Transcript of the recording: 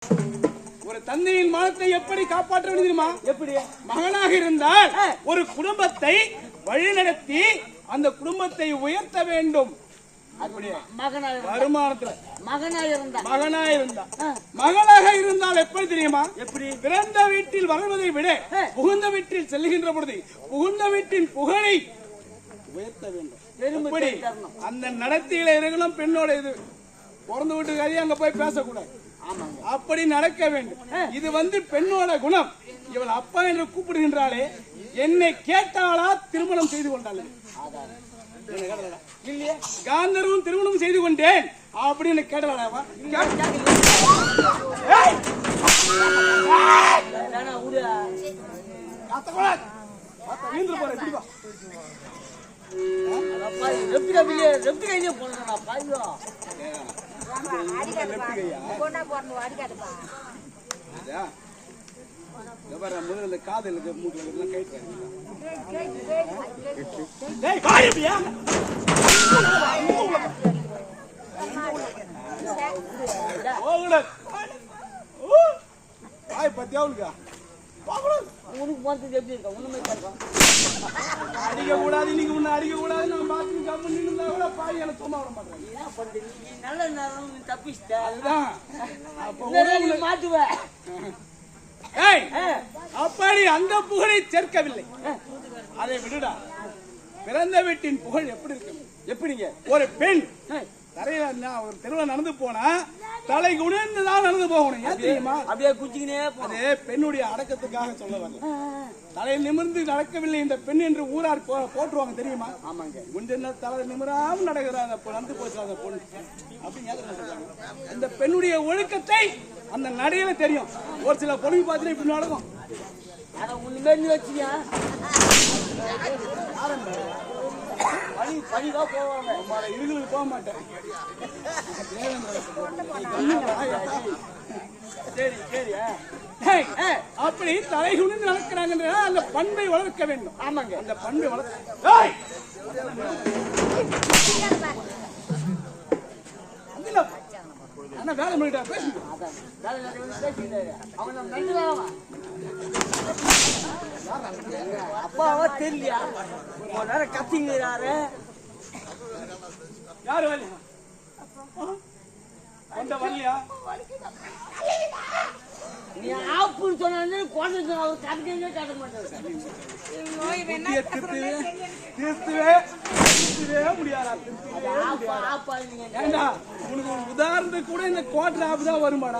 ஒரு தந்தையின் மானத்தை எப்படி காப்பாற்ற வேண்டுமா? எப்படி மகனாக இருந்தால் ஒரு குடும்பத்தை வழிநடத்தி அந்த குடும்பத்தை உயர்த்த வேண்டும். வருமானத்துல மகனாக இருந்தால் எப்படி தெரியுமா? எப்படி பிறந்த வீட்டில் வளர்வதை விட புகுந்த வீட்டில் செல்லுகின்ற பொழுது புகுந்த வீட்டின் புகழை உயர்த்த வேண்டும். அந்த நடத்தியில இருக்கணும். பெண்ணோட இது பிறந்த வீட்டுக்காரி அங்க போய் பேசக்கூடாது. அப்படி நடக்க வேண்டும். இது பெண்ணோட குணம். இவள் அப்பா என்று கூப்பிடுகின்றாளே, என்னை கேட்டாளா திருமணம் செய்து கொண்டாள்? இல்லையா? காந்தர்வும் திருமணம் செய்து கொண்டேன் அப்படின்னு கேட்டாளா? முதல்ல காதலுக்கு மூக்குல பத்தியா அடிக்க கூடாது. நீங்க உன்ன அடிக்க கூடாது. நான் பாத்து கம்மி பாய் எனக்கு சும்மா விட மாட்டேன். அப்படி அந்த புகழை சேர்க்கவில்லை. அதை விடுடா. பிறந்த வீட்டின் புகழ் எப்படி இருக்கு? எப்படிங்க ஒரு பெண் தரையில ஒரு தெருவில் நடந்து போனா தலை குனிந்துதான் நடந்து போகணும். ஏன் தெரியுமா? அப்படியே குச்சிக்கினே போனே. பெண்ணுடைய அடக்கத்துக்காக சொல்ல வரல. தலை நிமிர்ந்து நடக்கவில்லை இந்த பெண் என்று ஊரார் போட்டுருவாங்க தெரியுமா? ஆமாங்க. முன்ன தலை நிமிராம நடக்கிறாங்க நடந்து போச்சு அந்த பொண்ணு அப்படின்னு அந்த பெண்ணுடைய ஒழுக்கத்தை அந்த நடையில தெரியும். ஒரு சில பொண்ணு பார்த்துட்டு இப்படி நடக்கும். வச்சுக்க இருங்களுக்கு போக மாட்டேன். சரி சரி. அப்படி தலை குனிந்து நடக்கிறாங்க. அந்த பண்பை வளர்க்க வேண்டும். ஆமாங்க. அந்த பண்பை வளர்க்க வேலை பண்ணிட்டா பேசுங்க. அப்பாவா தெரியலையா? நேரம் கத்திங்கிறாரு. யாரு வரலையா? கொண்ட வரலையா? நீ ஆப்புன்னு சொன்ன குழந்தை கத்திங்க காட்ட மாட்டேன். முடியாதா? உனக்கு உதாரணத்துக்கு கூட இந்த கோட்டர் ஆப்பு தான் வருமாடா.